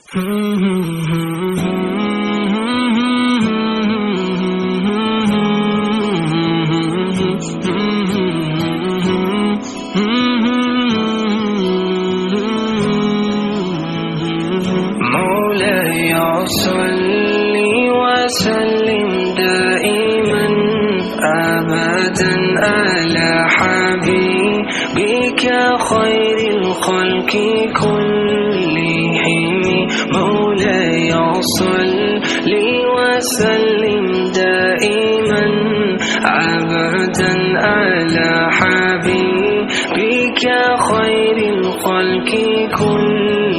مولاي صل وسلم دائما أبدا على حبيبك خير الخلق كلهم. مولاي صل وسلم دائما أبدا على حبيبك خير الخلق كلهم.